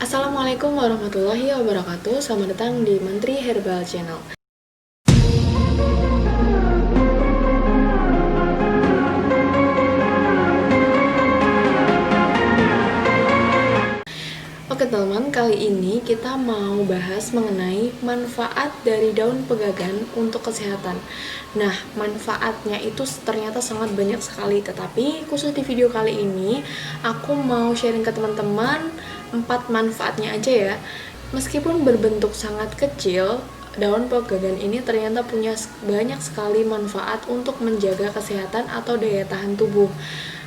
Assalamualaikum warahmatullahi wabarakatuh. Selamat datang di Menteri Herbal Channel. Oke teman, kali ini kita mau bahas mengenai manfaat dari daun pegagan untuk kesehatan. Nah, manfaatnya itu ternyata sangat banyak sekali, tetapi khusus di video kali ini aku mau sharing ke teman-teman 4 manfaatnya aja ya. Meskipun berbentuk sangat kecil, daun pegagan ini ternyata punya banyak sekali manfaat untuk menjaga kesehatan atau daya tahan tubuh.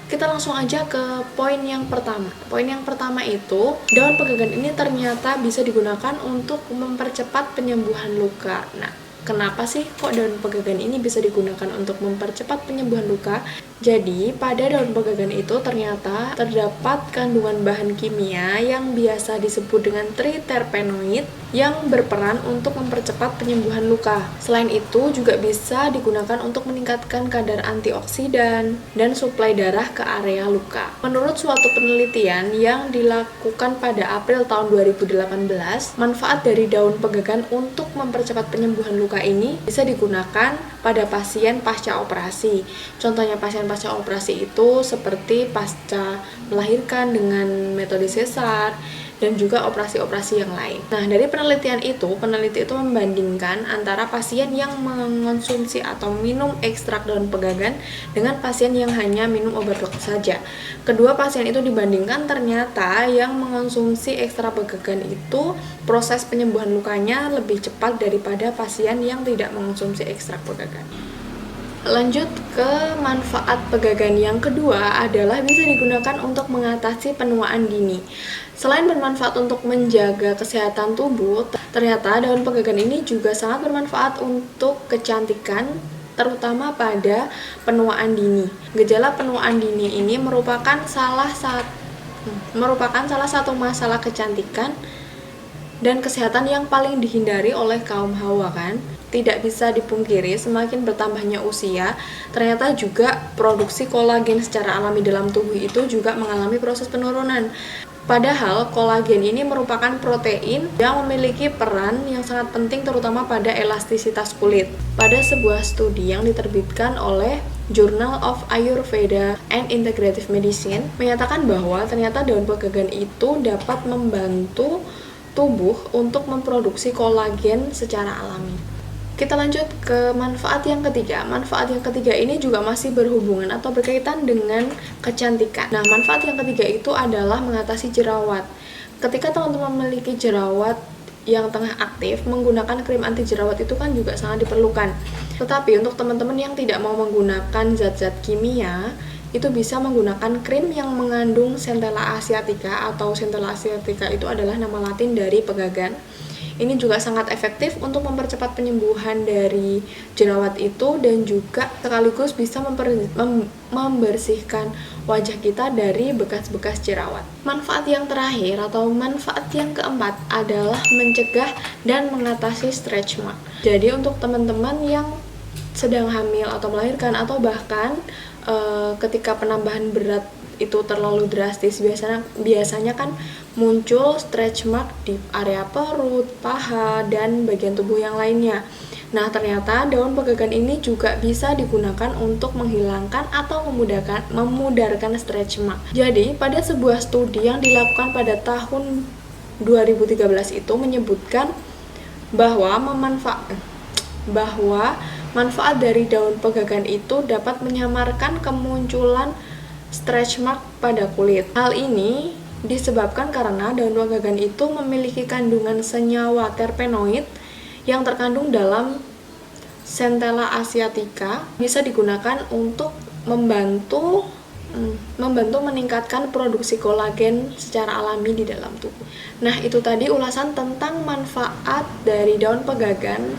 Kita langsung aja ke poin yang pertama. Poin yang pertama itu, daun pegagan ini ternyata bisa digunakan untuk mempercepat penyembuhan luka. Nah, kenapa sih kok daun pegagan ini bisa digunakan untuk mempercepat penyembuhan luka? Jadi, pada daun pegagan itu ternyata terdapat kandungan bahan kimia yang biasa disebut dengan triterpenoid yang berperan untuk mempercepat penyembuhan luka. Selain itu, juga bisa digunakan untuk meningkatkan kadar antioksidan dan suplai darah ke area luka. Menurut suatu penelitian yang dilakukan pada April tahun 2018, manfaat dari daun pegagan untuk mempercepat penyembuhan luka ini bisa digunakan pada pasien pasca operasi. Contohnya pasien pasca operasi itu seperti pasca melahirkan dengan metode sesar dan juga operasi-operasi yang lain. Nah, dari penelitian itu, peneliti itu membandingkan antara pasien yang mengonsumsi atau minum ekstrak daun pegagan dengan pasien yang hanya minum obat dokter saja. Kedua pasien itu dibandingkan, ternyata yang mengonsumsi ekstrak pegagan itu proses penyembuhan lukanya lebih cepat daripada pasien yang tidak mengonsumsi ekstrak pegagan. Lanjut ke manfaat pegagan yang kedua adalah bisa digunakan untuk mengatasi penuaan dini. Selain bermanfaat untuk menjaga kesehatan tubuh, ternyata daun pegagan ini juga sangat bermanfaat untuk kecantikan, terutama pada penuaan dini. Gejala penuaan dini ini merupakan salah satu masalah kecantikan dan kesehatan yang paling dihindari oleh kaum hawa kan. Tidak bisa dipungkiri, semakin bertambahnya usia, ternyata juga produksi kolagen secara alami dalam tubuh itu juga mengalami proses penurunan. Padahal kolagen ini merupakan protein yang memiliki peran yang sangat penting terutama pada elastisitas kulit. Pada sebuah studi yang diterbitkan oleh Journal of Ayurveda and Integrative Medicine menyatakan bahwa ternyata daun pegagan itu dapat membantu tubuh untuk memproduksi kolagen secara alami. Kita lanjut ke manfaat yang ketiga. Manfaat yang ketiga ini juga masih berhubungan atau berkaitan dengan kecantikan. Nah, manfaat yang ketiga itu adalah mengatasi jerawat. Ketika teman-teman memiliki jerawat yang tengah aktif, menggunakan krim anti jerawat itu kan juga sangat diperlukan. Tetapi untuk teman-teman yang tidak mau menggunakan zat-zat kimia, itu bisa menggunakan krim yang mengandung Centella asiatica, atau Centella asiatica itu adalah nama latin dari pegagan. Ini juga sangat efektif untuk mempercepat penyembuhan dari jerawat itu dan juga sekaligus bisa membersihkan wajah kita dari bekas-bekas jerawat. Manfaat yang terakhir atau manfaat yang keempat adalah mencegah dan mengatasi stretch mark. Jadi untuk teman-teman yang sedang hamil atau melahirkan atau bahkan ketika penambahan berat itu terlalu drastis, biasanya kan muncul stretch mark di area perut, paha, dan bagian tubuh yang lainnya. Nah, ternyata daun pegagan ini juga bisa digunakan untuk menghilangkan atau memudarkan stretch mark. Jadi, pada sebuah studi yang dilakukan pada tahun 2013 itu menyebutkan bahwa manfaat dari daun pegagan itu dapat menyamarkan kemunculan stretch mark pada kulit. Hal ini disebabkan karena daun pegagan itu memiliki kandungan senyawa terpenoid yang terkandung dalam Centella asiatica, bisa digunakan untuk membantu meningkatkan produksi kolagen secara alami di dalam tubuh. Nah, itu tadi ulasan tentang manfaat dari daun pegagan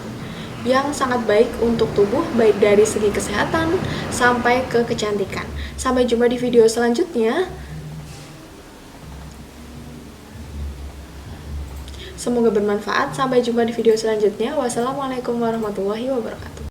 yang sangat baik untuk tubuh, baik dari segi kesehatan sampai ke kecantikan. Sampai jumpa di video selanjutnya. Semoga bermanfaat. Sampai jumpa di video selanjutnya. Wassalamualaikum warahmatullahi wabarakatuh.